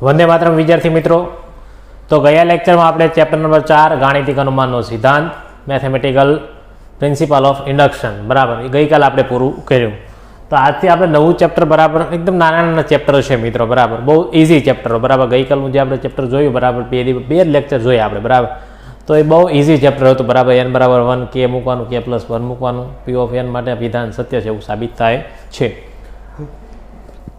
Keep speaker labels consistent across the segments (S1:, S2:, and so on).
S1: વંદે માતરમ વિદ્યાર્થી મિત્રો, તો ગયા લેક્ચરમાં આપણે ચેપ્ટર નંબર 4 ગાણિતિક અનુમાનનો સિદ્ધાંત મેથેમેટિકલ પ્રિન્સિપલ ઓફ ઇન્ડક્શન બરાબર એ ગઈકાલે આપણે પૂરું કર્યું. તો આજથી આપણે નવું ચેપ્ટર બરાબર એકદમ નાના નાના ચેપ્ટરો છે મિત્રો બરાબર, બહુ ઇઝી ચેપ્ટરો બરાબર. ગઈકાલનું જે આપણે ચેપ્ટર જોયું બરાબર બે લેક્ચર જોયા આપણે બરાબર, તો એ બહુ ઇઝી ચેપ્ટર હતું બરાબર. n બરાબર 1 કે મૂકવાનું, k + 1 મૂકવાનું, p ઓફ n માટે વિધાન સત્ય છે એવું સાબિત થાય છે.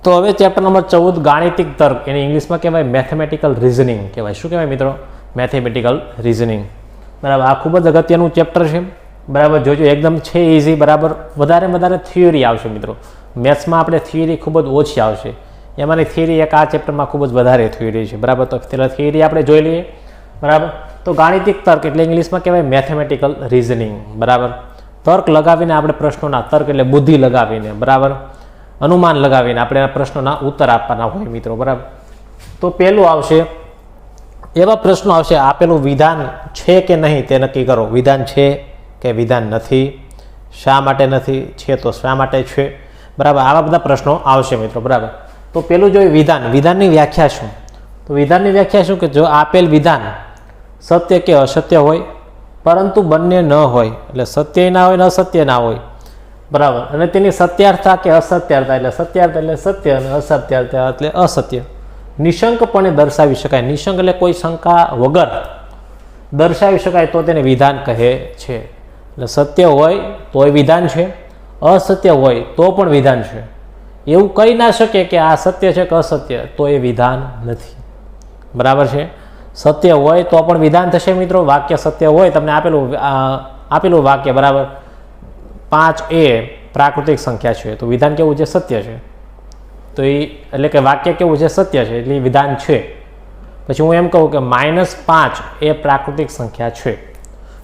S1: તો હવે ચેપ્ટર નંબર 14 ગાણિતિક તર્ક, એને ઇંગ્લિશમાં કહેવાય મેથેમેટિકલ રિઝનિંગ કહેવાય. શું કહેવાય મિત્રો? મેથેમેટિકલ રિઝનિંગ બરાબર. આ ખૂબ જ અગત્યનું ચેપ્ટર છે બરાબર. જોજો એકદમ છે ઇઝી બરાબર. વધારે થિયરી આવશે મિત્રો. મેથ્સમાં આપણે થિયરી ખૂબ જ ઓછી આવશે, એમાંની થિયરી એક આ ચેપ્ટરમાં ખૂબ જ વધારે થિયરી છે બરાબર. તો પેલા થિયરી આપણે જોઈ લઈએ બરાબર. તો ગાણિતિક તર્ક એટલે ઇંગ્લિશમાં કહેવાય મેથેમેટિકલ રિઝનિંગ બરાબર. તર્ક લગાવીને આપણે પ્રશ્નોના, તર્ક એટલે બુદ્ધિ લગાવીને બરાબર, અનુમાન લગાવીને આપણે આ પ્રશ્નોના ઉત્તર આપવાના હોય મિત્રો બરાબર. તો પહેલું આવશે, એવા પ્રશ્નો આવશે આપેલું વિધાન છે કે નહીં તે નક્કી કરો. વિધાન છે કે વિધાન નથી, શા માટે નથી, છે તો શા માટે છે બરાબર. આવા બધા પ્રશ્નો આવશે મિત્રો બરાબર. તો પેલું જોઈએ વિધાન. વિધાનની વ્યાખ્યા શું? તો વિધાનની વ્યાખ્યા શું કે જો આપેલ વિધાન સત્ય કે અસત્ય હોય પરંતુ બંને ન હોય, એટલે સત્ય ના હોય ને અસત્ય ના હોય બરાબર, અને તેની સત્યાર્થતા કે અસત્યાર્થતા, એટલે સત્યાર્થ એટલે સત્ય અને અસત્યાર્થતા એટલે અસત્ય નિશંકપણે દર્શાવી શકાય. નિશંક એટલે કોઈ શંકા વગર દર્શાવી શકાય તો તેને વિધાન કહે છે. એટલે સત્ય હોય તોય વિધાન છે, અસત્ય હોય તો પણ વિધાન છે. એવું કહી ના શકે કે આ સત્ય છે કે અસત્ય, તો એ વિધાન નથી બરાબર છે. સત્ય હોય તો પણ વિધાન થશે મિત્રો. વાક્ય સત્ય હોય, તમને આપેલું વાક્ય બરાબર 5 એ પ્રાકૃતિક સંખ્યા છે, તો વિધાન કેવું છે? સત્ય છે. તો એ એટલે કે વાક્ય કેવું છે? સત્ય છે, એટલે વિધાન છે. પછી હું એમ કહું કે -5 એ પ્રાકૃતિક સંખ્યા છે,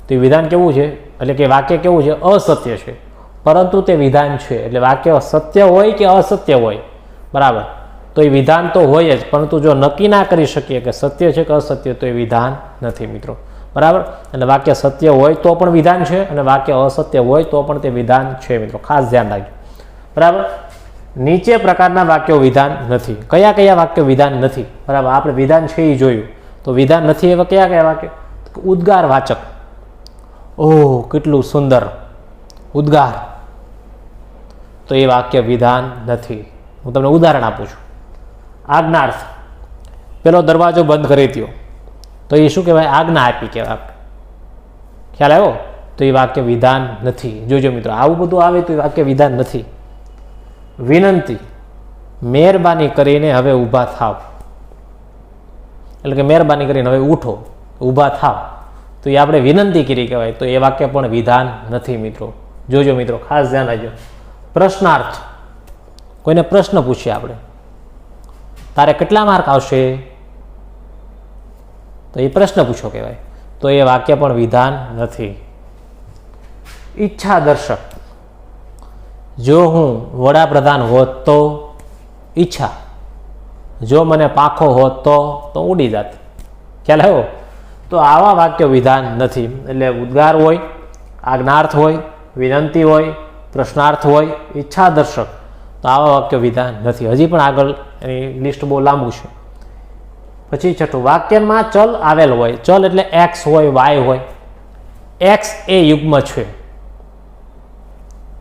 S1: તો એ વિધાન કેવું છે? એટલે કે વાક્ય કેવું છે? અસત્ય છે, પરંતુ તે વિધાન છે. એટલે વાક્ય સત્ય હોય કે અસત્ય હોય બરાબર, તો એ વિધાન તો હોય જ, પરંતુ જો નક્કી ના કરી શકીએ કે સત્ય છે કે અસત્ય, તો એ વિધાન નથી મિત્રો બરાબર. એટલે વાક્ય સત્ય હોય તો પણ વિધાન છે, અને વાક્ય અસત્ય હોય તો પણ તે વિધાન છે મિત્રો, ખાસ ધ્યાન રાખજો બરાબર. નીચે પ્રકારના વાક્યો વિધાન નથી. કયા કયા વાક્યો વિધાન નથી બરાબર? આપણે વિધાન છે એ જોયું, તો વિધાન નથી એવા કયા કયા વાક્ય? ઉદ્ગાર વાચક. ઓહ કેટલું સુંદર ઉદ્ગાર, તો એ વાક્ય વિધાન નથી. હું તમને ઉદાહરણ આપું છું. આજ્ઞાર્થ, પેલો દરવાજો બંધ કરી દો, તો એ શું કહેવાય? આજ્ઞા આપી કહેવાય. ખ્યાલ આવ્યો? તો એ વાક્ય વિધાન નથી. જોજો મિત્રો, આવું બધું આવે તો એ વાક્ય વિધાન નથી. વિનંતી, મહેરબાની કરીને હવે ઊભા થાવ, એટલે કે મહેરબાની કરીને હવે ઉઠો, ઊભા થાવ, તો એ આપણે વિનંતી કરી કહેવાય, તો એ વાક્ય પણ વિધાન નથી મિત્રો. જોજો મિત્રો, ખાસ ધ્યાન રાખજો. પ્રશ્નાર્થ, કોઈને પ્રશ્ન પૂછીએ આપણે, તારે કેટલા માર્ક આવશે, તો એ પ્રશ્ન પૂછો કહેવાય, તો એ વાક્ય પણ વિધાન નથી. ઈચ્છા દર્શક, જો હું વડાપ્રધાન હોત તો ઈચ્છા, જો મને પાંખો હોત તો ઉડી જાત. ખ્યાલ આવ્યો? તો આવા વાક્યો વિધાન નથી. એટલે ઉદ્ગાર હોય, આજ્ઞાર્થ હોય, વિનંતી હોય, પ્રશ્નાર્થ હોય, ઈચ્છા દર્શક, તો આવા વાક્યો વિધાન નથી. હજી પણ આગળ એની લિસ્ટ બહુ લાંબુ છે. પછી છઠ્ઠું, વાક્યમાં ચલ આવેલ હોય. ચલ એટલે એક્સ હોય, વાય હોય. એક્સ એ યુગ્મ છે,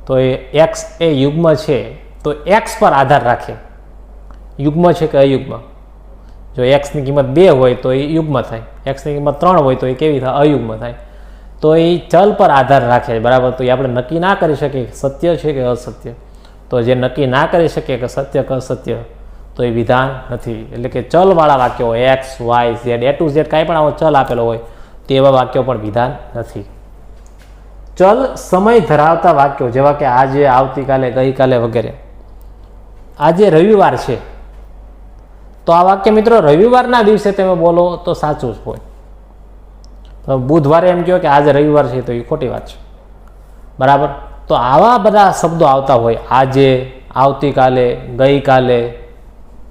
S1: તો એ એક્સ એ યુગ્મ છે, તો એક્સ પર આધાર રાખે યુગ્મ છે કે અયુગ્મ. જો એક્સની કિંમત 2 હોય તો એ યુગ્મ થાય, એક્સની કિંમત 3 હોય તો એ કેવી થાય? અયુગ્મ થાય. તો એ ચલ પર આધાર રાખે બરાબર. તો એ આપણે નક્કી ના કરી શકીએ કે સત્ય છે કે અસત્ય. તો જે નક્કી ના કરી શકીએ કે સત્ય કે અસત્ય, તો એ વિધાન નથી. એટલે કે ચલવાળા વાક્યો હોય, X Y Z, A to Z કાંઈ પણ આવો ચલ આપેલો હોય, તેવા વાક્યો પણ વિધાન નથી. ચલ સમય ધરાવતા વાક્યો, જેવા કે આજે, આવતીકાલે, ગઈકાલે વગેરે. આજે રવિવાર છે, તો આ વાક્ય મિત્રો રવિવારના દિવસે તમે બોલો તો સાચું જ હોય. બુધવારે એમ કહો કે આજે રવિવાર છે, તો એ ખોટી વાત છે બરાબર. તો આવા બધા શબ્દો આવતા હોય, આજે, આવતીકાલે, ગઈકાલે.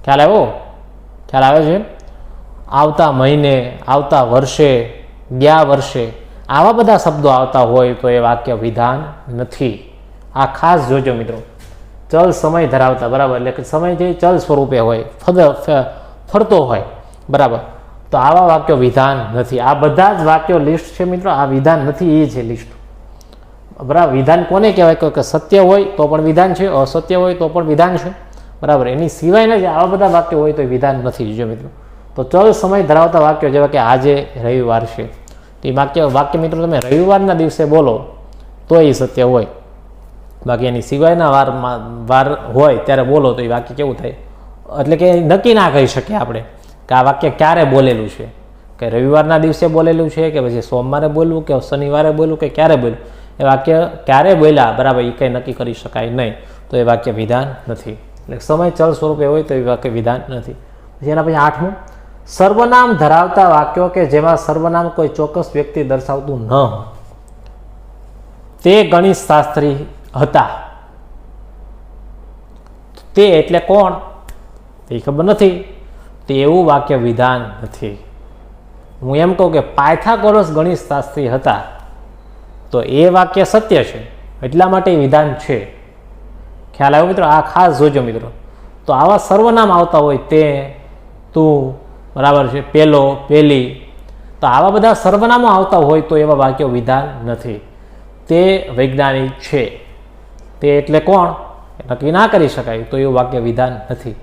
S1: ખ્યાલ આવ્યો? ખ્યાલ આવે છે? આવતા મહિને, આવતા વર્ષે, ગયા વર્ષે, આવા બધા શબ્દો આવતા હોય તો એ વાક્ય વિધાન નથી. આ ખાસ જોજો મિત્રો. ચલ સમય ધરાવતા બરાબર, એટલે કે સમય જે ચલ સ્વરૂપે હોય, ફરતો હોય, બરાબર, તો આવા વાક્યો વિધાન નથી. આ બધા જ વાક્યો લિસ્ટ છે મિત્રો, આ વિધાન નથી, એ છે લિસ્ટ, બરાબર. વિધાન કોને કહેવાય કે સત્ય હોય તો પણ વિધાન છે, અસત્ય હોય તો પણ વિધાન છે, બરાબર. એની સિવાયના જે આવા બધા વાક્યો હોય તો એ વિધાન નથી. જો મિત્રો, તો ચલ સમય ધરાવતા વાક્યો જેવા કે આજે રવિવાર છે, તો એ વાક્ય મિત્રો તમે રવિવારના દિવસે બોલો તો એ સત્ય હોય, બાકી એની સિવાયના વાર હોય ત્યારે બોલો તો એ વાક્ય કેવું થાય, એટલે કે નક્કી ના કહી શકીએ આપણે કે આ વાક્ય ક્યારે બોલેલું છે, કે રવિવારના દિવસે બોલેલું છે કે પછી સોમવારે બોલવું કે શનિવારે બોલવું કે ક્યારે બોલવું, એ વાક્ય ક્યારે બોલ્યા, બરાબર, એ કંઈ નક્કી કરી શકાય નહીં, તો એ વાક્ય વિધાન નથી. એટલે સમય ચલ સ્વરૂપે હોય તો એ વાક્ય વિધાન નથી. પછી એના પછી 8મું, સર્વનામ ધરાવતા વાક્યો કે જેમાં સર્વનામ કોઈ ચોક્કસ વ્યક્તિ દર્શાવતું ન હોય. તે ગણિત શાસ્ત્રી હતા, તે એટલે કોણ એ ખબર નથી, તે એવું વાક્ય વિધાન નથી. હું એમ કહું કે પાયથાગોરસ ગણિત શાસ્ત્રી હતા, તો એ વાક્ય સત્ય છે, એટલા માટે વિધાન છે. ખ્યાલ આવ્યો મિત્રો? આ ખાસ જોજો મિત્રો. તો આવા સર્વનામ આવતા હોય, તે, તું, બરાબર છે, પેલો, પેલી, તો આવા બધા સર્વનામો આવતા હોય તો એવા વાક્યો વિધાન નથી. તે વૈજ્ઞાનિક છે, તે એટલે કોણ નક્કી ના કરી શકાય, તો એવું વાક્ય વિધાન નથી.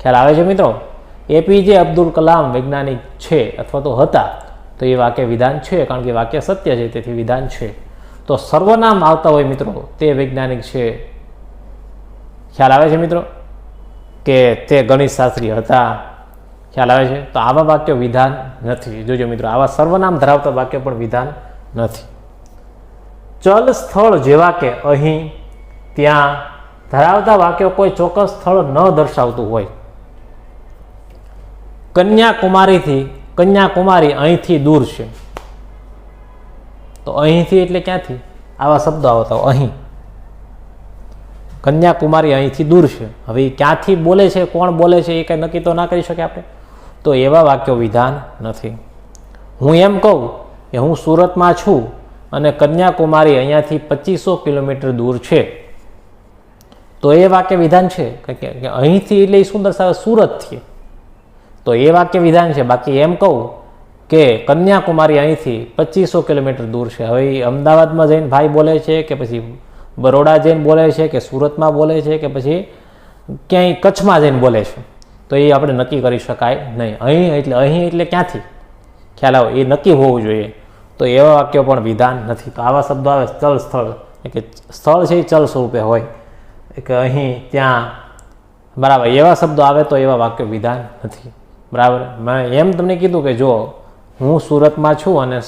S1: ખ્યાલ આવે છે મિત્રો? એપીજે અબ્દુલ કલામ વૈજ્ઞાનિક છે અથવા તો હતા, તો એ વાક્ય વિધાન છે, કારણ કે વાક્ય સત્ય છે, તેથી વિધાન છે. તો સર્વનામ આવતા હોય મિત્રો, તે વૈજ્ઞાનિક છે, ખ્યાલ આવે છે મિત્રો, કે તે ગણિત શાસ્ત્રી હતા, ખ્યાલ આવે છે, તો આવા વાક્યો વિધાન નથી. જોજો મિત્રો, આવા સર્વનામ ધરાવતા વાક્યો પણ વિધાન નથી. ચલ સ્થળ જેવા કે અહીં, ત્યાં ધરાવતા વાક્યો કોઈ ચોક્કસ સ્થળ ન દર્શાવતું હોય. કન્યાકુમારી અહીંથી દૂર છે, તો અહીંથી એટલે ક્યાંથી, આવા શબ્દો આવતા હોય. અહીં કન્યાકુમારી અહીંથી દૂર છે, હવે એ ક્યાંથી બોલે છે, કોણ બોલે છે, એ કંઈ નક્કી તો ના કરી શકે આપણે, તો એવા વાક્યો વિધાન નથી. હું એમ કહું કે હું સુરતમાં છું અને કન્યાકુમારી અહીંયાથી 2500 કિલોમીટર દૂર છે, તો એ વાક્ય વિધાન છે કે અહીંથી એટલે શું દર્શાવે, સુરતથી, તો એ વાક્ય વિધાન છે. બાકી એમ કહું કે કન્યાકુમારી અહીંથી 2500 કિલોમીટર દૂર છે, હવે અમદાવાદમાં જઈને ભાઈ બોલે છે કે પછી બરોડા જઈને બોલે છે કે સુરતમાં બોલે છે કે પછી ક્યાંય કચ્છમાં જઈને બોલે છે, તો એ આપણે નક્કી કરી શકાય નહીં. અહીં એટલે ક્યાંથી, ખ્યાલ આવે, એ નક્કી હોવું જોઈએ, તો એવા વાક્યો પણ વિધાન નથી. તો આવા શબ્દો આવે, ચલ સ્થળ, કે સ્થળ છે એ ચલ સ્વરૂપે હોય, કે અહીં, ત્યાં, બરાબર, એવા શબ્દો આવે તો એવા વાક્યો વિધાન નથી. બરાબર, મેં એમ તમને કીધું કે જો હું સુરતમાં છું અને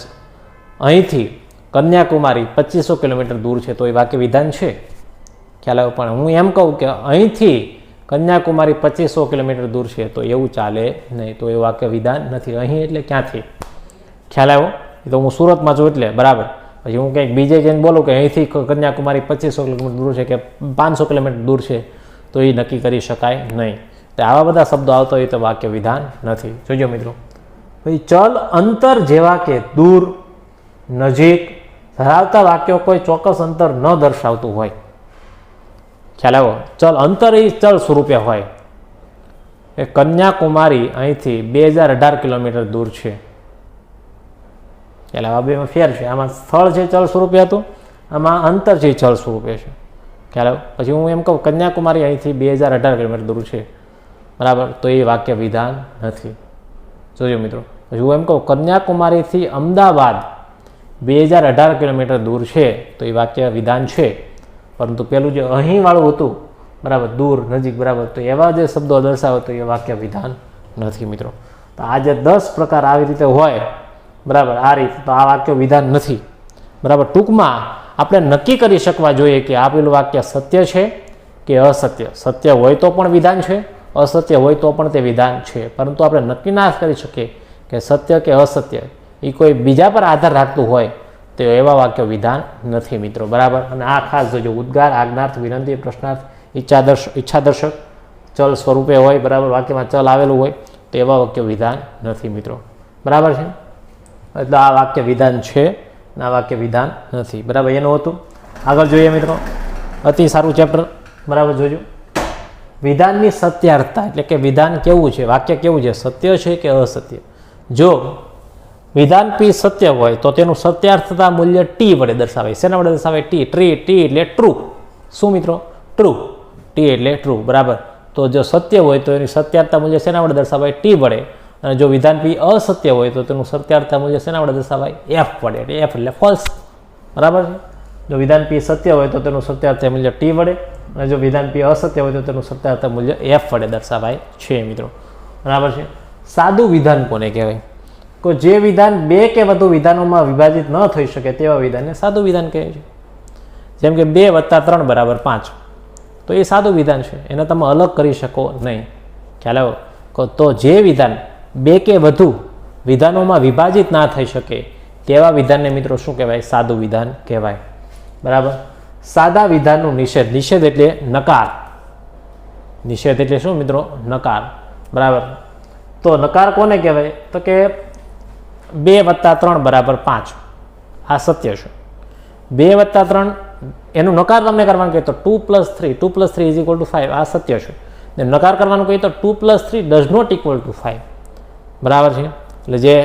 S1: અહીંથી કન્યાકુમારી 2500 કિલોમીટર દૂર છે, તો એ વાક્ય વિધાન છે, ખ્યાલ આવ્યો. પણ હું એમ કહું કે અહીંથી કન્યાકુમારી 2500 કિલોમીટર દૂર છે, તો એવું ચાલે નહીં, તો એ વાક્ય વિધાન નથી. અહીં એટલે ક્યાંથી, ખ્યાલ આવ્યો? તો હું સુરતમાં છું એટલે, બરાબર, પછી હું કંઈક બીજે જઈને બોલું કે અહીંથી કન્યાકુમારી 2500 કિલોમીટર દૂર છે કે 500 કિલોમીટર દૂર છે, તો એ નક્કી કરી શકાય નહીં. તો આવા બધા શબ્દો આવતા હોય તો વાક્ય વિધાન નથી. જોજો મિત્રો, પછી ચલ અંતર જેવા કે દૂર, નજીક ધરાવતા વાક્યો કોઈ ચોક્કસ અંતર ન દર્શાવતું હોય. ખ્યાલ આવ્યો? ચલ અંતર એ ચલ સ્વરૂપે હોય, એ કન્યાકુમારી અહીંથી 2018 કિલોમીટર દૂર છે. ખ્યાલ આવે? બેમાં ફેર છે, આમાં સ્થળ છે ચલ સ્વરૂપે હતું, આમાં અંતર છે ચલ સ્વરૂપે છે. ખ્યાલ આવે? પછી હું એમ કહું કન્યાકુમારી અહીંથી 2018 કિલોમીટર દૂર છે, બરાબર, તો એ વાક્ય વિધાન નથી. જોજો મિત્રો, પછી હું એમ કહું કન્યાકુમારીથી અમદાવાદ 2018 કિલોમીટર દૂર છે, તો એ વાક્ય વિધાન છે. પરંતુ પેલું જે અહીં વાળું હતું, બરાબર, દૂર, નજીક, બરાબર, તો એવા જે શબ્દો દર્શાવે તો એ વાક્ય વિધાન નથી મિત્રો. તો આ જે 10 પ્રકાર આવી રીતે હોય, બરાબર, આ રીતે, તો આ વાક્ય વિધાન નથી. બરાબર, ટૂંકમાં આપણે નક્કી કરી શકવા જોઈએ કે આપેલું વાક્ય સત્ય છે કે અસત્ય. સત્ય હોય તો પણ વિધાન છે, અસત્ય હોય તો પણ તે વિધાન છે, પરંતુ આપણે નક્કી ના કરી શકીએ કે સત્ય કે અસત્ય, એ કોઈ બીજા પર આધાર રાખતું હોય તો એવા વાક્યો વિધાન નથી મિત્રો. બરાબર, અને આ ખાસ જોજો, ઉદ્ગાર, આજ્ઞાર્થ, વિનંતી, પ્રશ્નાર્થ, ઈચ્છાદર્શક ચલ સ્વરૂપે હોય, બરાબર, વાક્યમાં ચલ આવેલું હોય, તો એવા વાક્યો વિધાન નથી મિત્રો. બરાબર છે? એટલે આ વાક્ય વિધાન છે અને આ વાક્ય વિધાન નથી. બરાબર, એનું હતું. આગળ જોઈએ મિત્રો, અતિ સારું ચેપ્ટર, બરાબર, જોજો. વિધાનની સત્યાર્થતા એટલે કે વિધાન કેવું છે, વાક્ય કેવું છે, સત્ય છે કે અસત્ય. જો વિધાન પી સત્ય હોય તો તેનું સત્યાર્થતા મૂલ્ય ટી વડે દર્શાવાય. શેના વડે દર્શાવાય? ટી. ટી એટલે ટ્રુ. શું મિત્રો? ટ્રુ. ટી એટલે ટ્રુ. બરાબર. તો જો સત્ય હોય તો એની સત્યાર્થતા મૂલ્ય શેના વડે દર્શાવાય? ટી વડે. અને જો વિધાન પી અસત્ય હોય તો તેનું સત્યાર્થતા મૂલ્ય શેના વડે દર્શાવાય? એફ વડે. એટલે એફ એટલે ફોલ્સ. બરાબર છે. જો વિધાન પી સત્ય હોય તો તેનું સત્યાર્થતા મૂલ્ય ટી વડે, અને જો વિધાન પી અસત્ય હોય તો તેનું સત્યાર્થતા મૂલ્ય એફ વડે દર્શાવાય છે મિત્રો. બરાબર છે. સાદું વિધાન કોને કહેવાય? તો જે વિધાન બે કે વધુ વિધાનોમાં વિભાજિત ન થઈ શકે તેવા વિધાનને સાદું વિધાન કહે છે. જેમ કે 2 + 3 = 5, તો એ સાદું વિધાન છે, એને તમે અલગ કરી શકો નહીં. ખ્યાલ આવ્યો? તો જે વિધાન બે કે વધુ વિધાનોમાં વિભાજિત ના થઈ શકે તેવા વિધાનને મિત્રો શું કહેવાય? સાદું વિધાન કહેવાય. બરાબર. સાદા વિધાનનું નિષેધ. નિષેધ એટલે નકાર. નિષેધ એટલે શું મિત્રો? નકાર. બરાબર. તો નકાર કોને કહેવાય? તો કે 2 + 3 = 5 આ સત્ય છે. 2 + 3 એનું નકાર તમને કરવાનું કહે તો 2 + 3 = 5 આ સત્ય છે. ને નકાર કરવાનું કહે તો 2 + 3 does not equal to 5. બરાબર છે. એટલે જે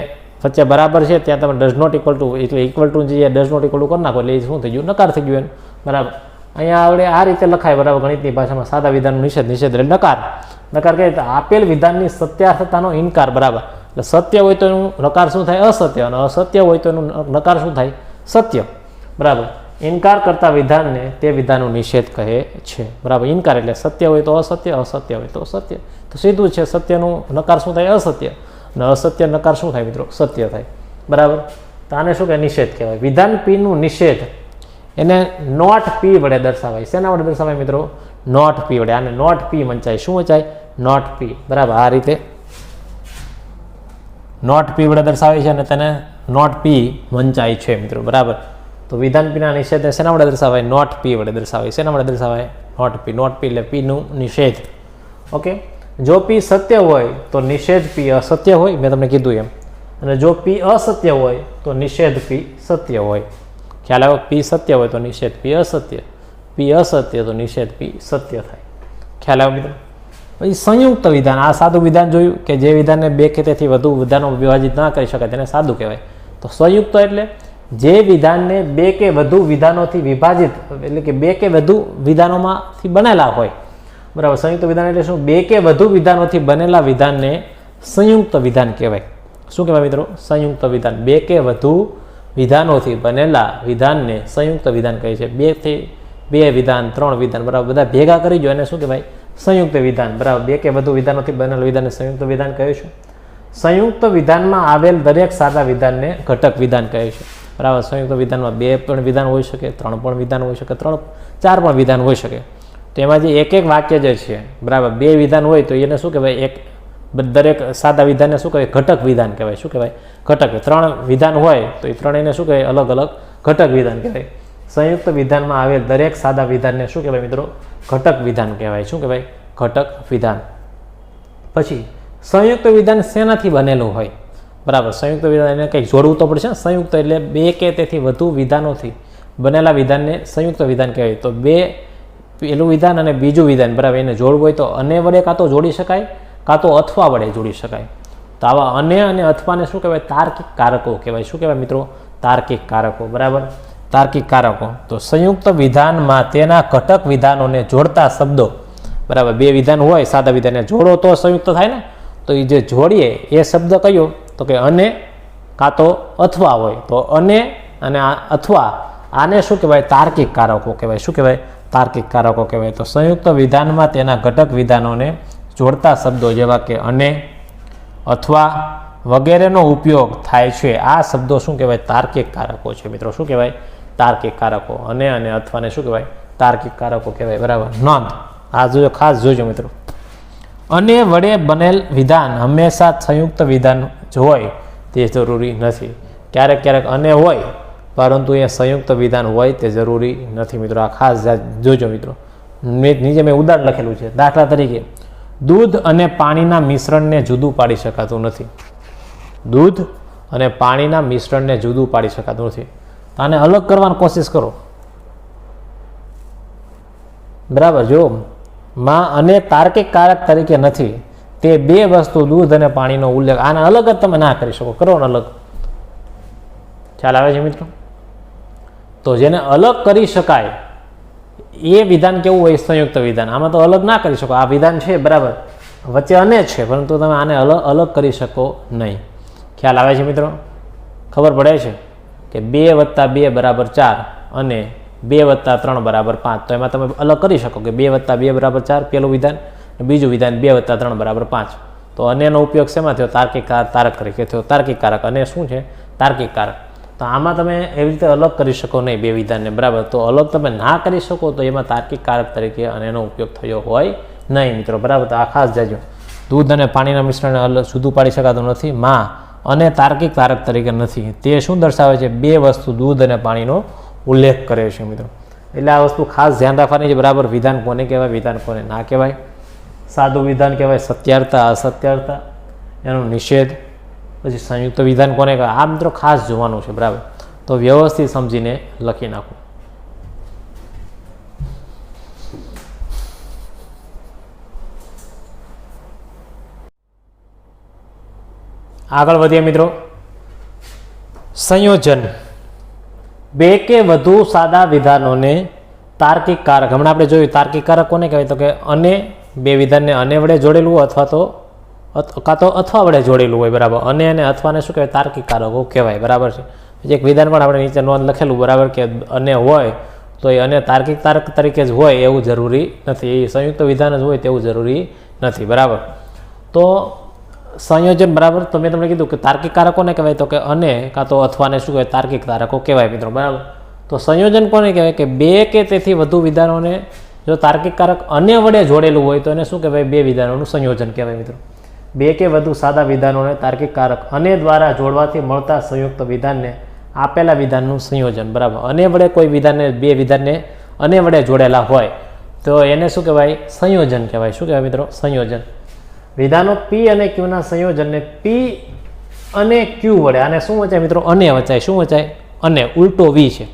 S1: વચ્ચે બરાબર છે ત્યાં તમે does not equal to એટલે ઇક્વલ ટુ જે does not equal to કરી નાખો એટલે એ શું થઈ ગયું? નકાર થઈ ગયું એનું. બરાબર. અહીંયા આપણે આ રીતે લખાય. બરાબર. ગણિતની ભાષામાં સાદા વિધાનનું નિષેધ. નિષેધ એટલે નકાર. નકાર કહે તો આપેલ વિધાનની સત્યાર્થતાનો ઇનકાર. બરાબર. એટલે સત્ય હોય તો એનું નકાર શું થાય? અસત્ય. અને અસત્ય હોય તો એનું નકાર શું થાય? સત્ય. બરાબર. ઇનકાર કરતા વિધાનને તે વિધાનનો નિષેધ કહે છે. બરાબર. ઇનકાર એટલે સત્ય હોય તો અસત્ય, અસત્ય હોય તો સત્ય. તો સીધું છે. સત્યનું નકાર શું થાય? અસત્ય. અને અસત્ય નકાર શું થાય મિત્રો? સત્ય થાય. બરાબર. તો આને શું કહેવાય? નિષેધ કહેવાય. વિધાન પીનું નિષેધ એને નોટ પી વડે દર્શાવાય. શેના વડે દર્શાવાય મિત્રો? નોટ પી વડે. આને નોટ પી વંચાય. શું વંચાય? નોટ પી. બરાબર. આ રીતે નોટ પી વડે દર્શાવાય છે અને તેને નોટ પી વંચાય છે મિત્રો. બરાબર. તો વિધાન પીના નિષેધને શેના વડે દર્શાવાય? નોટ પી વડે દર્શાવાય. શેના વડે દર્શાવાય? Not P. નોટ પી એટલે પીનું નિષેધ. ઓકે. જો પી સત્ય હોય તો નિષેધ પી અસત્ય હોય. મેં તમને કીધું એમ. અને જો પી અસત્ય હોય તો નિષેધ પી સત્ય હોય. ખ્યાલ આવ્યો? પી સત્ય હોય તો નિષેધ પી અસત્ય, પી અસત્ય તો નિષેધ પી સત્ય થાય. ખ્યાલ આવ્યો મિત્રો? પછી સંયુક્ત વિધાન. આ સાદું વિધાન જોયું કે જે વિધાનને બે કે તેથી વધુ વિધાનો વિભાજિત ના કરી શકાય તેને સાદું કહેવાય. તો સંયુક્ત એટલે જે વિધાનને બે કે વધુ વિધાનોથી વિભાજિત એટલે કે બે કે વધુ વિધાનોમાંથી બનેલા હોય. બરાબર. સંયુક્ત વિધાન એટલે શું? બે કે વધુ વિધાનોથી બનેલા વિધાનને સંયુક્ત વિધાન કહેવાય. શું કહેવાય મિત્રો? સંયુક્ત વિધાન. બે કે વધુ વિધાનોથી બનેલા વિધાનને સંયુક્ત વિધાન કહે છે. બે વિધાન, 3 વિધાન બરાબર બધા ભેગા કરી જો એને શું કહેવાય? સંયુક્ત વિધાન. બરાબર. બે કે વધુ વિધાનોથી બનેલા વિધાનને સંયુક્ત વિધાન કહે છે. સંયુક્ત વિધાનમાં આવેલ દરેક સાદા વિધાનને ઘટક વિધાન કહે છે. બરાબર. સંયુક્ત વિધાનમાં 2 પણ વિધાન હોઈ શકે, 3 પણ વિધાન હોઈ શકે, 4 પણ વિધાન હોઈ શકે. તો એમાં જે એક વાક્ય જે છે બરાબર 2 વિધાન હોય તો એને શું કહેવાય? દરેક સાદા વિધાનને શું કહેવાય? ઘટક વિધાન કહેવાય. શું કહેવાય? ઘટક. 3 વિધાન હોય તો એ ત્રણેયને શું કહેવાય? અલગ અલગ ઘટક વિધાન કહેવાય. સંયુક્ત વિધાનમાં આવેલ દરેક સાદા વિધાનને શું કહેવાય મિત્રો? ઘટક વિધાન કહેવાય. શું કહેવાય? ઘટક વિધાન. પછી સંયુક્ત વિધાન શેનાથી બનેલું હોય? બરાબર. સંયુક્ત વિધાન એને કંઈક જોડવું તો પડશે. સંયુક્ત એટલે બે કે તેથી વધુ વિધાનોથી બનેલા વિધાનને સંયુક્ત વિધાન કહેવાય. તો પેલું વિધાન અને બીજું વિધાન બરાબર એને જોડવું હોય તો અને વડે કાં તો જોડી શકાય કાં તો અથવા વડે જોડી શકાય. તો આવા અને અથવાને શું કહેવાય? તાર્કિક કારકો કહેવાય. શું કહેવાય મિત્રો? તાર્કિક કારકો. બરાબર. તાર્કિક કારકો. તો સંયુક્ત વિધાનમાં તેના ઘટક વિધાનોને જોડતા શબ્દો. બરાબર. 2 વિધાન હોય સાદા વિધાનને જોડો તો સંયુક્ત થાય ને. તો એ જે જોડીએ એ શબ્દ કયો? તો કે અને કાં તો અથવા હોય. તો અને અથવા આને શું કહેવાય? તાર્કિક કારકો કહેવાય. શું કહેવાય? તાર્કિક કારકો કહેવાય. તો સંયુક્ત વિધાનમાં તેના ઘટક વિધાનોને જોડતા શબ્દો જેવા કે અને, અથવા વગેરેનો ઉપયોગ થાય છે. આ શબ્દો શું કહેવાય? તાર્કિક કારકો છે મિત્રો. શું કહેવાય? તાર્કિક કારકો. અને અથવાને શું કહેવાય? તાર્કિક કારકો કહેવાય. બરાબર. નોંધ આ જોજો, ખાસ જોજો મિત્રો. અને વડે બનેલ વિધાન હંમેશા સંયુક્ત વિધાન જ હોય તે જરૂરી નથી. ક્યારેક ક્યારેક અને હોય પરંતુ એ સંયુક્ત વિધાન હોય તે જરૂરી નથી મિત્રો. આ ખાસ જોજો મિત્રો. નીચે મેં ઉદાહરણ લખેલું છે. દાખલા તરીકે દૂધ અને પાણીના મિશ્રણને જુદું પાડી શકાતું નથી. દૂધ અને પાણીના મિશ્રણને જુદું પાડી શકાતું નથી. આને અલગ કરવાની કોશિશ કરો. બરાબર. જો માં અને તાર્કિક કારક તરીકે નથી. તે બે વસ્તુ દૂધ અને પાણીનો ઉલ્લેખ, આને અલગ જ તમે ના કરી શકો, કરો ને અલગ. ખ્યાલ આવે છે મિત્રો? તો જેને અલગ કરી શકાય એ વિધાન કેવું હોય? સંયુક્ત વિધાન. આમાં તો અલગ ના કરી શકો. આ વિધાન છે બરાબર, વચ્ચે અને છે, પરંતુ તમે આને અલગ કરી શકો નહીં. ખ્યાલ આવે છે મિત્રો? ખબર પડે છે કે 2 + 2 = 4 અને 2 + 3 = 5. તો એમાં તમે અલગ કરી શકો કે 2 + 2 = 4 પેલું વિધાન, બીજું વિધાન 2 + 3 = 5. તો અન્યનો ઉપયોગ શેમાં થયો? તાર્કિક તારક તરીકે થયો. તાર્કિક કારક અને શું છે? તાર્કિક કારક. તો આમાં તમે એવી રીતે અલગ કરી શકો નહીં બે વિધાનને, બરાબર. તો અલગ તમે ના કરી શકો તો એમાં તાર્કિક કારક તરીકે અને એનો ઉપયોગ થયો હોય નહીં મિત્રો, બરાબર. તો આ ખાસ જાજો. દૂધ અને પાણીના મિશ્રણને અલગ જુદું પાડી શકાતું નથી. માં અને તાર્કિક કારક તરીકે નથી. તે શું દર્શાવે છે? બે વસ્તુ દૂધ અને પાણીનો ઉલ્લેખ કરે છે મિત્રો. એટલે આ વસ્તુ ખાસ ધ્યાન રાખવાની છે, બરાબર. વિધાન કોને કહેવાય, વિધાન કોને ના કહેવાય. સાદું વિધાન કહેવાય સત્યાર્થતા, અસત્યાર્થતા, એનો નિષેધ. પછી સંયુક્ત વિધાન કોને કહેવાય? આ મિત્રો ખાસ જોવાનું છે, બરાબર. તો વ્યવસ્થિત સમજીને લખી નાખો. આગળ વધીએ મિત્રો. સંયોજન. બે કે વધુ સાદા વિધાનોને તાર્કિક કારક. હમણાં આપણે જોયું તાર્કિક કારક કોને કહેવાય? તો કે અને બે વિધાનને અને વડે જોડેલું હોય અથવા તો અથવા વડે જોડેલું હોય, બરાબર. અને અથવાને શું કહેવાય? તાર્કિક કારકો કહેવાય, બરાબર છે. એક વિધાન પણ આપણે નીચે નોંધ લખેલું, બરાબર, કે અને હોય તો એ અને તાર્કિક કારક તરીકે જ હોય એવું જરૂરી નથી. એ સંયુક્ત વિધાન જ હોય તેવું જરૂરી નથી, બરાબર. તો સંયોજન, બરાબર. તો મેં તમને કીધું કે તાર્કિક કારકોને કહેવાય? તો કે અને કાં તો અથવાને શું કહેવાય? તાર્કિક કારકો કહેવાય મિત્રો, બરાબર. તો સંયોજન કોને કહેવાય? કે બે કે તેથી વધુ વિધાનોને જો તાર્કિક કારક અને વડે જોડેલું હોય તો એને શું કહેવાય? બે વિધાનોનું સંયોજન કહેવાય મિત્રો. બે કે વધુ સાદા વિધાનોને તાર્કિક કારક અને દ્વારા જોડવાથી મળતા સંયુક્ત વિધાનને આપેલા વિધાનનું સંયોજન, બરાબર. અને વડે કોઈ વિધાનને, બે વિધાનને અને વડે જોડેલા હોય તો એને શું કહેવાય? સંયોજન કહેવાય. શું કહેવાય મિત્રો? સંયોજન. વિધાનો P અને Q ના સંયોજનને P અને Q વડે, આને શું વચાય મિત્રો? અને વચાય. શું વચાય? અને ઉલટો V છે.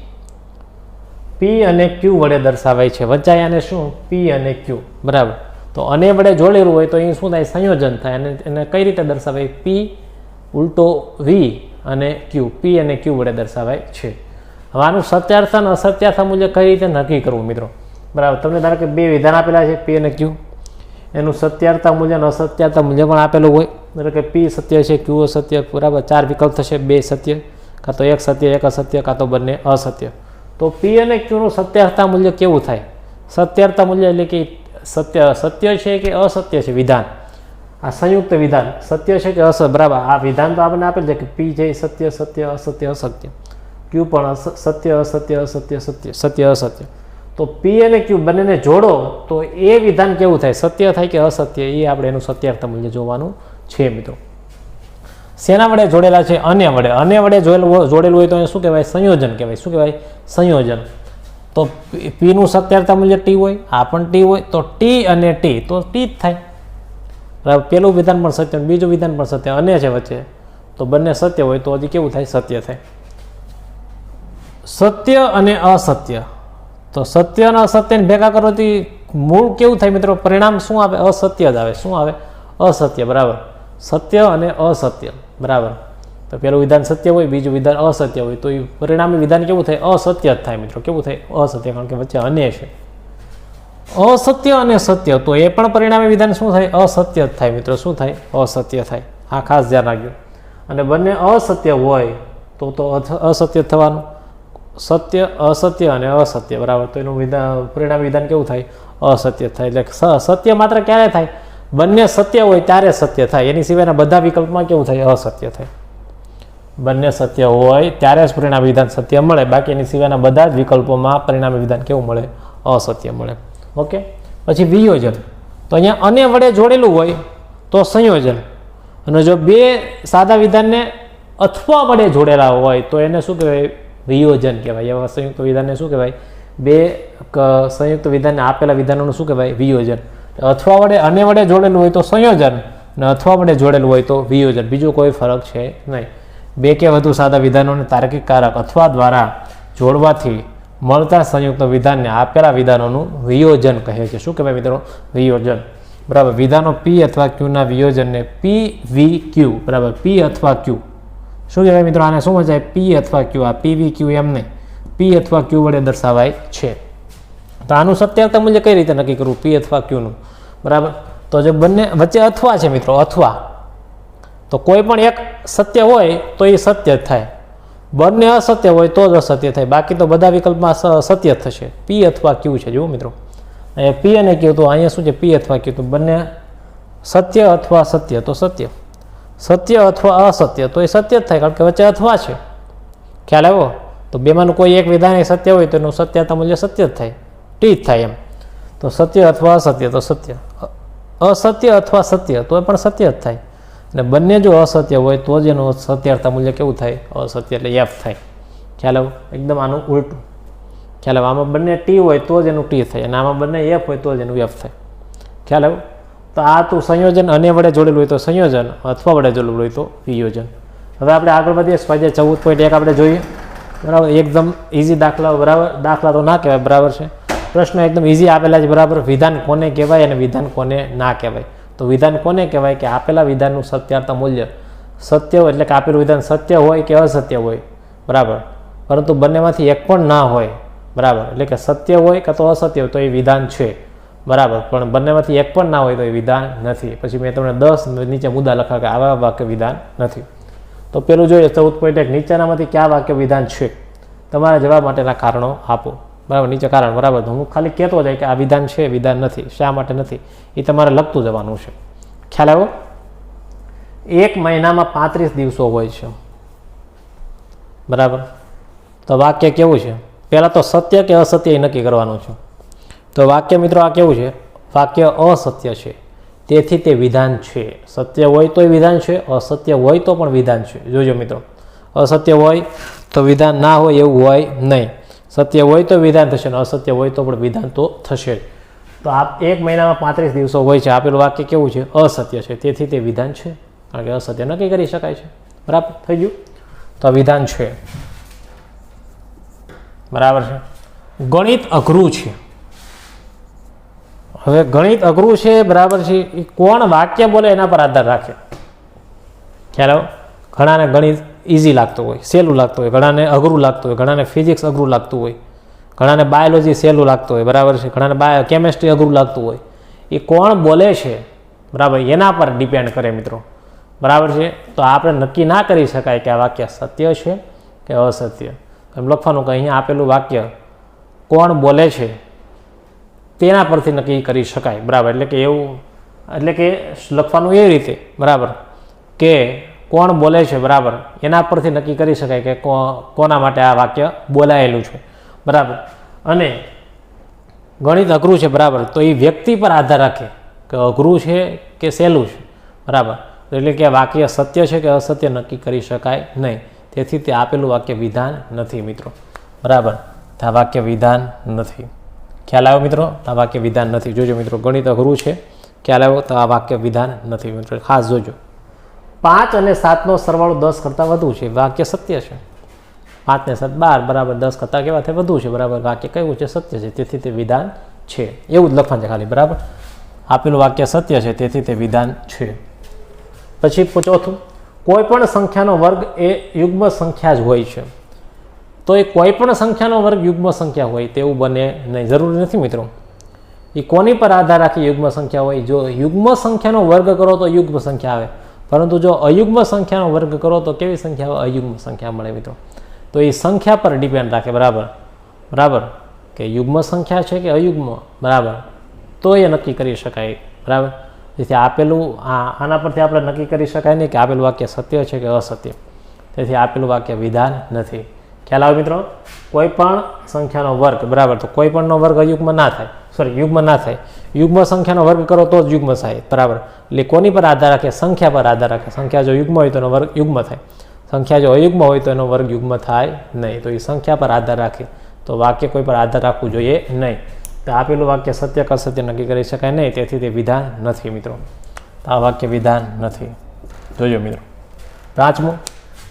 S1: P અને Q વડે દર્શાવાય છે. વચાય આને શું? P અને Q, બરાબર. તો અને વડે જોડેલું હોય તો એ શું થાય? સંયોજન થાય. અને એને કઈ રીતે દર્શાવાય? P ઉલટો V અને Q, P અને Q વડે દર્શાવાય છે. હવે આનું સત્યાર્થ અને અસત્યાર્થ મૂલ્ય કઈ રીતે નક્કી કરવું મિત્રો, બરાબર. તમને ધારો કે બે વિધાન આપેલા છે P અને Q, એનું સત્યાર્થતા મૂલ્ય અને અસત્યાર્થતા મૂલ્ય પણ આપેલું હોય, એટલે કે P સત્ય છે, Q અસત્ય, બરાબર. 4 વિકલ્પ થશે, 2 સત્ય, કાં તો 1 સત્ય 1 અસત્ય, કાં તો બંને અસત્ય. તો P અને Q નું સત્યાર્થતા મૂલ્ય કેવું થાય? સત્યાર્થતા મૂલ્ય એટલે કે સત્ય છે કે અસત્ય છે વિધાન, આ સંયુક્ત વિધાન સત્ય છે કે અસત્ય, બરાબર. આ વિધાન તો આપણને આપેલ છે કે P છે સત્ય સત્ય અસત્ય અસત્ય, Q પણ સત્ય અસત્ય અસત્ય સત્ય સત્ય અસત્ય. તો P અને Q બંનેને જોડો તો એ વિધાન કેવું થાય? સત્ય થાય કે અસત્ય? એ આપણે એનું સત્યાર્થ મૂલ્ય જોવાનું છે મિત્રો. શેના વડે જોડેલા છે? અને વડે. અને વડે જોડેલું હોય તો એને શું કહેવાય? સંયોજન કહેવાય. શું કહેવાય? સંયોજન. તો P નું સત્યાર્થ મૂલ્ય T હોય, આ પણ T હોય, તો T અને T તો T જ થાય, બરાબર. પેલું વિધાન પણ સત્ય, બીજું વિધાન પણ સત્ય, અને છે વચ્ચે, તો બંને સત્ય હોય તો હજી કેવું થાય? સત્ય થાય. સત્ય અને અસત્ય. તો સત્ય અને અસત્યને ભેગા કરવાથી મૂળ કેવું થાય મિત્રો? પરિણામ શું આવે? અસત્ય જ આવે. શું આવે? અસત્ય, બરાબર. સત્ય અને અસત્ય, બરાબર. તો પેલું વિધાન સત્ય હોય, બીજું વિધાન અસત્ય હોય, તો એ પરિણામી વિધાન કેવું થાય? અસત્ય જ થાય મિત્રો. કેવું થાય? અસત્ય, કારણ કે વચ્ચે અને છે. અસત્ય અને સત્ય, તો એ પણ પરિણામી વિધાન શું થાય? અસત્ય જ થાય મિત્રો. શું થાય? અસત્ય થાય. આ ખાસ ધ્યાન રાખજો. અને બંને અસત્ય હોય તો અસત્ય થવાનું. સત્ય, અસત્ય અને અસત્ય, બરાબર. તો એનું વિધાન, પરિણામી વિધાન કેવું થાય? અસત્ય થાય. એટલે સત્ય માત્ર ક્યારે થાય? બંને સત્ય હોય ત્યારે સત્ય થાય. એની સિવાયના બધા વિકલ્પમાં કેવું થાય? અસત્ય થાય. બંને સત્ય હોય ત્યારે જ પરિણામી વિધાન સત્ય મળે, બાકી એની સિવાયના બધા જ વિકલ્પોમાં પરિણામી વિધાન કેવું મળે? અસત્ય મળે. ઓકે. પછી વિયોજન. તો અહીંયા અને વડે જોડેલું હોય તો સંયોજન, અને જો બે સાદા વિધાનને અથવા વડે જોડેલા હોય તો એને શું કહેવાય? વિયોજન કહેવાય. એવા સંયુક્ત વિધાનને શું કહેવાય? બે સંયુક્ત વિધાનને આપેલા વિધાનોનું શું કહેવાય? વિયોજન. અથવા વડે અને વડે જોડેલું હોય તો સંયોજન, અને અથવા વડે જોડેલું હોય તો વિયોજન. બીજું કોઈ ફરક છે નહીં. બે કે વધુ સાદા વિધાનોને તાર્કિક કારક અથવા દ્વારા જોડવાથી મળતા સંયુક્ત વિધાનને આપેલા વિધાનોનું વિયોજન કહે છે. શું કહેવાય મિત્રો? વિયોજન. બરાબર. વિધાનો પી અથવા ક્યુના વિયોજનને પી વી ક્યુ, બરાબર, પી અથવા ક્યુ શું કહેવાય મિત્રો? આને શું મજાય? પી અથવા ક્યુ. આ પી વી ક્યુ એમને પી અથવા ક્યુ વડે દર્શાવાય છે. તો આનું સત્યાર્થ મૂલ્ય કઈ રીતે નક્કી કરવું? પી અથવા ક્યુનું. બરાબર. તો જે બંને વચ્ચે અથવા છે મિત્રો, અથવા, તો કોઈ પણ એક સત્ય હોય તો એ સત્ય જ થાય, બંને અસત્ય હોય તો જ અસત્ય થાય, બાકી તો બધા વિકલ્પમાં સત્ય થશે. પી અથવા ક્યુ છે, જુઓ મિત્રો, અહીંયા પી અને ક્યુ, તો અહીંયા શું છે? પી અથવા ક્યુ, તો બંને સત્ય અથવા સત્ય તો સત્ય, સત્ય અથવા અસત્ય તો એ સત્ય જ થાય, કારણ કે વચ્ચે અથવા છે. ખ્યાલ આવ્યો? તો બેમાંનું કોઈ એક વિધાન સત્ય હોય તો એનું સત્યતા મૂલ્ય સત્ય જ થાય, ટી જ થાય એમ. તો સત્ય અથવા અસત્ય તો સત્ય, અસત્ય અથવા સત્ય તો એ પણ સત્ય જ થાય, અને બંને જો અસત્ય હોય તો જ એનું સત્યાર્થતા મૂલ્ય કેવું થાય? અસત્ય, એટલે એફ થાય. ખ્યાલ આવ્યો? એકદમ આનું ઉલટું. ખ્યાલ આવ્યો? આમાં બંને ટી હોય તો જ એનું ટી થાય, અને આમાં બંને એફ હોય તો જ એનું એફ થાય. ખ્યાલ આવ્યો? તો આ તું સંયોજન અને વડે જોડેલું હોય તો સંયોજન, અથવા વડે જોડેલું હોય તો વિયોજન. હવે આપણે આગળ વધીએ. સ્વાધ્યાય 14.1 આપણે જોઈએ. બરાબર. એકદમ ઇઝી દાખલા. બરાબર. દાખલા તો ના કહેવાય, બરાબર છે. પ્રશ્ન એકદમ ઇઝી આપેલા છે. બરાબર. વિધાન કોને કહેવાય અને વિધાન કોને ના કહેવાય? તો વિધાન કોને કહેવાય? કે આપેલા વિધાનનું સત્યાર્થ મૂલ્ય સત્ય, એટલે કે આપેલું વિધાન સત્ય હોય કે અસત્ય હોય, બરાબર, પરંતુ બંનેમાંથી એક પણ ના હોય, બરાબર, એટલે કે સત્ય હોય કે તો અસત્ય હોય તો એ વિધાન છે, બરાબર, પણ બંનેમાંથી એક પણ ના હોય તો એ વિધાન નથી. પછી મેં તમને 10 નીચે મુદ્દા લખ્યા કે આવા વાક્ય વિધાન નથી. તો પેલું જોઈએ 14.1, નીચેનામાંથી કયા વાક્ય વિધાન છે? તમારા જવાબ માટેના કારણો આપો. બરાબર. નીચે કારણ. બરાબર. હું ખાલી કહેતો જાય કે આ વિધાન છે, વિધાન નથી, શા માટે નથી, એ તમારે લખતું જવાનું છે. ખ્યાલ આવ્યો? એક મહિનામાં 35 દિવસો હોય છે, બરાબર. તો વાક્ય કેવું છે? પહેલાં તો સત્ય કે અસત્ય એ નક્કી કરવાનું છે. તો વાક્ય મિત્રો આ કેવું છે? વાક્ય અસત્ય છે, તેથી તે વિધાન છે. સત્ય હોય તોય વિધાન છે, અસત્ય હોય તો પણ વિધાન છે. જોજો મિત્રો, અસત્ય હોય તો વિધાન ના હોય એવું હોય નહીં. સત્ય હોય તો વિધાન થશે, ને અસત્ય હોય તો પણ વિધાન તો થશે. તો આ એક મહિનામાં 35 દિવસો હોય છે. આપેલું વાક્ય કેવું છે? અસત્ય છે, તેથી તે વિધાન છે, કારણ કે અસત્ય નક્કી કરી શકાય છે. બરાબર. થઈ ગયું? તો આ વિધાન છે. બરાબર છે. ગણિત અઘરું છે. હવે ગણિત અઘરું છે, બરાબર છે, એ કોણ વાક્ય બોલે એના પર આધાર રાખે. ખ્યાલ આવ્યો? ઘણાને ગણિત ઇઝી લાગતું હોય, સહેલું લાગતું હોય, ઘણાને અઘરું લાગતું હોય, ઘણાને ફિઝિક્સ અઘરું લાગતું હોય, ઘણાને બાયોલોજી સહેલું લાગતું હોય, બરાબર છે, ઘણાને કેમેસ્ટ્રી અઘરું લાગતું હોય. એ કોણ બોલે છે, બરાબર, એના પર ડિપેન્ડ કરે મિત્રો. બરાબર છે. તો આપણે નક્કી ના કરી શકાય કે આ વાક્ય સત્ય છે કે અસત્ય. એમ લખવાનું કે અહીંયા આપેલું વાક્ય કોણ બોલે છે તેના પરથી નક્કી કરી શકાય. બરાબર. એટલે કે એવું, એટલે કે લખવાનું એ રીતે, બરાબર, કે કોણ બોલે છે, બરાબર, એના પરથી નક્કી કરી શકાય કે કોના માટે આ વાક્ય બોલાયેલું છે. બરાબર. અને ગણિત અઘરું છે, બરાબર, તો એ વ્યક્તિ પર આધાર રાખે કે અઘરું છે કે સહેલું છે. બરાબર. એટલે કે વાક્ય સત્ય છે કે અસત્ય નક્કી કરી શકાય નહીં, તેથી તે આપેલું વાક્ય વિધાન નથી મિત્રો. બરાબર. આ વાક્ય વિધાન નથી. ખ્યાલ આવ્યો મિત્રો? આ વાક્ય વિધાન નથી. જોજો મિત્રો, ગણિત અઘરું છે, ખ્યાલ આવ્યો? તો આ વાક્ય વિધાન નથી મિત્રો, ખાસ જોજો. 5 અને 7નો સરવાળો 10 કરતાં વધુ છે, વાક્ય સત્ય છે. 5 ને 7 12, બરાબર, 10 કરતાં કેવા થાય? વધુ છે, બરાબર, વાક્ય કયું છે? સત્ય છે, તેથી તે વિધાન છે. એવું જ લખવાનું છે ખાલી. બરાબર. આપેલું વાક્ય સત્ય છે, તેથી તે વિધાન છે. પછી ચોથું, કોઈ પણ સંખ્યાનો વર્ગ એ યુગ્મ સંખ્યા જ હોય છે. તો એ કોઈ પણ સંખ્યાનો વર્ગ યુગ્મ સંખ્યા હોય તેવું બને નહીં, જરૂરી નથી મિત્રો. એ કોની પર આધાર રાખી યુગ્મ સંખ્યા હોય? જો યુગ્મ સંખ્યાનો વર્ગ કરો તો યુગ્મ સંખ્યા આવે, પરંતુ જો અયુગ્મ સંખ્યાનો વર્ગ કરો તો કેવી સંખ્યા આવે? અયુગ્મ સંખ્યા મળે મિત્રો. તો એ સંખ્યા પર ડિપેન્ડ રાખે. બરાબર. બરાબર. કે યુગ્મ સંખ્યા છે કે અયુગ્મ, બરાબર, તો એ નક્કી કરી શકાય. બરાબર. તેથી આપેલું આના પરથી આપણે નક્કી કરી શકાય નહીં કે આપેલું વાક્ય સત્ય છે કે અસત્ય. તેથી આપેલું વાક્ય વિધાન નથી. ખ્યાલ આવે મિત્રો? કોઈ પણ સંખ્યાનો વર્ગ, બરાબર, તો કોઈ પણનો વર્ગ અયુગ્મ ના થાય, યુગ્મ ના થાય. યુગ્મ સંખ્યાનો વર્ગ કરો તો જ યુગ્મ થાય. બરાબર. એટલે કોની પર આધાર રાખે? સંખ્યા પર આધાર રાખે. સંખ્યા જો યુગ્મ હોય તો એનો વર્ગ યુગ્મ થાય, સંખ્યા જો અયુગ્મ હોય તો એનો વર્ગ યુગ્મ થાય નહીં. તો એ સંખ્યા પર આધાર રાખે. તો વાક્ય કોઈ પર આધાર રાખવું જોઈએ નહીં. તો આપેલું વાક્ય સત્ય કે અસત્ય નક્કી કરી શકાય નહીં, તેથી તે વિધાન નથી મિત્રો. તો આ વાક્ય વિધાન નથી. જોજો મિત્રો. 5મું,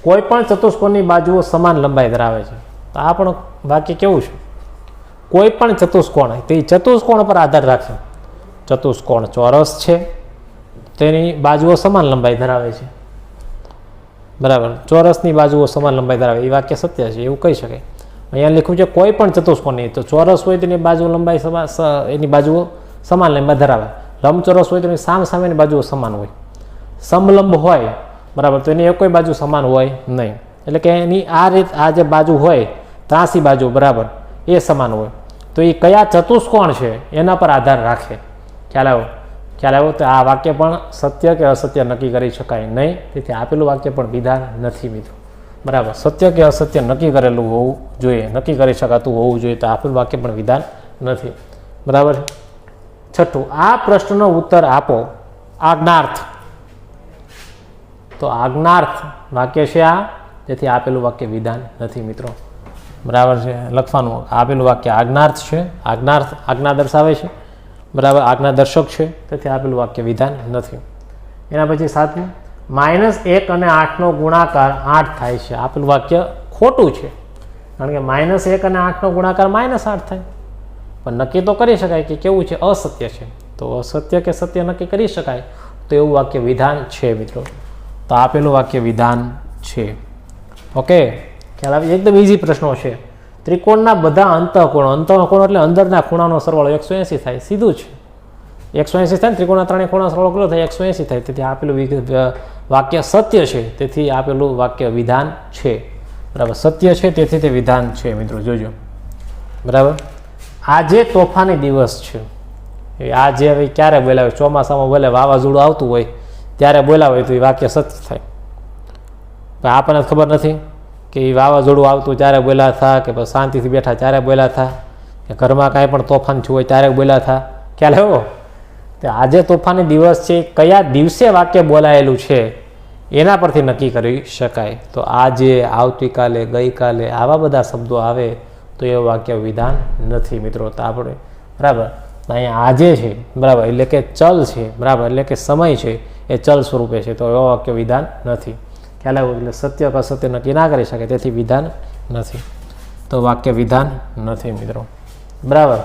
S1: કોઈ પણ ચતુષ્કોણની બાજુઓ સમાન લંબાઈ ધરાવે છે. તો આ પણ વાક્ય કેવું છે? કોઈ પણ ચતુષ્કોણ તે ચતુષ્કોણ પર આધાર રાખે. ચતુષ્કોણ ચોરસ છે, તેની બાજુઓ સમાન લંબાઈ ધરાવે છે, બરાબર. ચોરસની બાજુઓ સમાન લંબાઈ ધરાવે એ વાક્ય સત્ય છે એવું કહી શકાય. અહીંયા લખ્યું છે કોઈ પણ ચતુષ્કોણ નહીં, તો ચોરસ હોય તેની બાજુ લંબાઈ એની બાજુઓ સમાન લંબાઈ ધરાવે. લંબચોરસ હોય તો એની સામેની બાજુઓ સમાન હોય. સમલંબ હોય, બરાબર, તો એની એક કોઈ બાજુ સમાન હોય નહીં. એટલે કે એની આ જે બાજુ હોય ત્રાસી બાજુ, બરાબર, એ સમાન હોય. તો એ કયા ચતુષ્કોણ છે એના પર આધાર રાખે. ખ્યાલ આવ્યો? તો આ વાક્ય પણ સત્ય કે અસત્ય નક્કી કરી શકાય નહીં. તેથી આપેલું વાક્ય પણ વિધાન નથી મિત્રો, બરાબર. સત્ય કે અસત્ય નક્કી કરેલું હોવું જોઈએ, નક્કી કરી શકાતું હોવું જોઈએ. તો આપેલું વાક્ય પણ વિધાન નથી, બરાબર. છઠ્ઠું, આ પ્રશ્નનો ઉત્તર આપો. આજ્ઞાર્થ. તો આજ્ઞાર્થ વાક્ય છે આ, તેથી આપેલું વાક્ય વિધાન નથી મિત્રો, બરાબર છે. લખવાનું આપેલું વાક્ય આજ્ઞાર્થ છે, આજ્ઞા દર્શાવે છે, બરાબર, આજ્ઞા દર્શક છે, તેથી આપેલું વાક્ય વિધાન નથી. એના પછી સાતમું, -1 અને 8નો ગુણાકાર 8 થાય છે. આપેલું વાક્ય ખોટું છે, કારણ કે -1 અને 8નો ગુણાકાર -8 થાય. પણ નક્કી તો કરી શકાય કે કેવું છે, અસત્ય છે. તો અસત્ય કે સત્ય નક્કી કરી શકાય, તો એવું વાક્ય વિધાન છે મિત્રો. તો આપેલું વાક્ય વિધાન છે. ઓકે, ખ્યાલ આવે? એકદમ ઇઝી પ્રશ્નો છે. ત્રિકોણના બધા અંતઃકોણો એટલે અંદરના ખૂણાનો સરવાળો 180 થાય, સીધું છે. 180 થાય ને, ત્રિકોણના ત્રણેય ખૂણાનો સરવાળો કેટલો થાય? 180 થાય. તેથી આપેલું વાક્ય સત્ય છે, તેથી આપેલું વાક્ય વિધાન છે, બરાબર. સત્ય છે, તેથી તે વિધાન છે મિત્રો, જોજો, બરાબર. આજે તોફાની દિવસ છે. આજે હવે ક્યારે બોલાવે? ચોમાસામાં બોલે, વાવાઝોડું આવતું હોય ત્યારે બોલાવે હોય, તો એ વાક્ય સત્ય થાય. પણ આપણને ખબર નથી કે એ વાવાઝોડું આવતું ત્યારે બોલ્યા હતા, કે પછી શાંતિથી બેઠા ત્યારે બોલ્યા હતા, કે ઘરમાં કાંઈ પણ તોફાન થયું હોય ત્યારે બોલ્યા હતા. ખ્યાલ આવ્યો? તો આજે તોફાની દિવસ છે, કયા દિવસે વાક્ય બોલાયેલું છે એના પરથી નક્કી કરી શકાય. તો આજે, આવતીકાલે, ગઈકાલે આવા બધા શબ્દો આવે તો એ વાક્ય વિધાન નથી મિત્રો. તો આપણે, બરાબર, અહીંયા આજે છે, બરાબર, એટલે કે ચલ છે, બરાબર, એટલે કે સમય છે, એ ચલ સ્વરૂપે છે, તો એવો વાક્ય વિધાન નથી. ખ્યાલ આવ્યો? એટલે સત્ય કે અસત્ય નક્કી ના કરી શકે, તેથી વિધાન નથી. તો વાક્ય વિધાન નથી મિત્રો, બરાબર.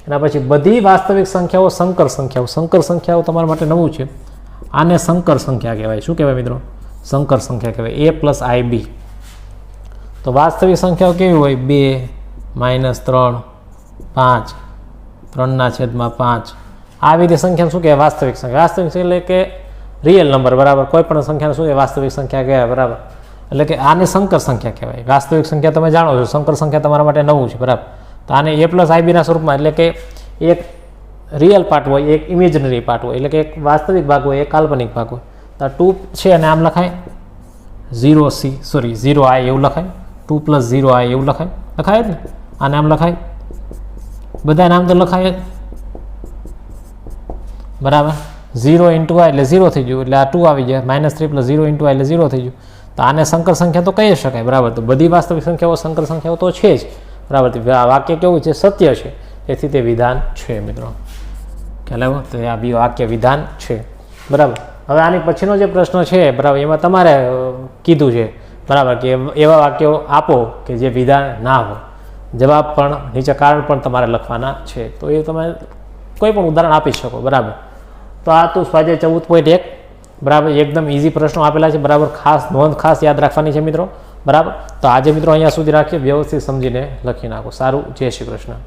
S1: એના પછી બધી વાસ્તવિક સંખ્યાઓ સંકર સંખ્યાઓ. સંકર સંખ્યાઓ તમારા માટે નવું છે. આને સંકર સંખ્યા કહેવાય. શું કહેવાય મિત્રો? સંકર સંખ્યા કહેવાય. a + ib. તો વાસ્તવિક સંખ્યાઓ કેવી હોય? 2 -3 5 3/5. આવી રીતે સંખ્યાને શું કહેવાય? વાસ્તવિક સંખ્યા. વાસ્તવિક સંખ્યા એટલે કે રિયલ નંબર, બરાબર. કોઈ પણ સંખ્યાને શું કહેવાય? વાસ્તવિક સંખ્યા કહેવાય, બરાબર. એટલે કે આને સંકર સંખ્યા કહેવાય. વાસ્તવિક સંખ્યા તમે જાણો છો, સંકર સંખ્યા તમારા માટે નવું છે, બરાબર. તો આને a + ib ના સ્વરૂપમાં, એટલે કે એક રિયલ પાર્ટ હોય, એક ઇમેજનરી પાર્ટ હોય, એટલે કે એક વાસ્તવિક ભાગ હોય, એક કાલ્પનિક ભાગ હોય. તો 2 છે અને આમ લખાય 0i એવું લખાય. 2 + 0i એવું લખાય જ ને. આને આમ લખાય, બધા નામ તો લખાય જ, બરાબર. 0 × i એટલે 0 થઈ ગયું, એટલે આ 2 આવી જાય. -3 + 0 × i એટલે 0 થઈ ગયું. તો આને સંકર સંખ્યા તો કહી શકાય, બરાબર. તો બધી વાસ્તવિક સંખ્યાઓ સંકર સંખ્યાઓ તો છે જ, બરાબર. આ વાક્ય કેવું છે? સત્ય છે, તેથી તે વિધાન છે મિત્રો. ખ્યાલ આવ્યો? તો આ વાક્ય વિધાન છે, બરાબર. હવે આની પછીનો જે પ્રશ્ન છે, બરાબર, એમાં તમારે કીધું છે, બરાબર, કે એવા વાક્યો આપો કે જે વિધાન ના હોય. જવાબ પણ નીચે કારણ પણ તમારે લખવાના છે. તો એ તમે કોઈ પણ ઉદાહરણ આપી શકો, બરાબર. તો આ તો સ્વાધ્યાય 14.1, બરાબર, એકદમ ઇઝી પ્રશ્નો આપેલા છે, બરાબર. ખાસ યાદ રાખવાની છે મિત્રો, બરાબર. તો આજે મિત્રો અહીંયા સુધી રાખીએ, વ્યવસ્થિત સમજીને લખી નાખો. સારું, જય શ્રી કૃષ્ણ.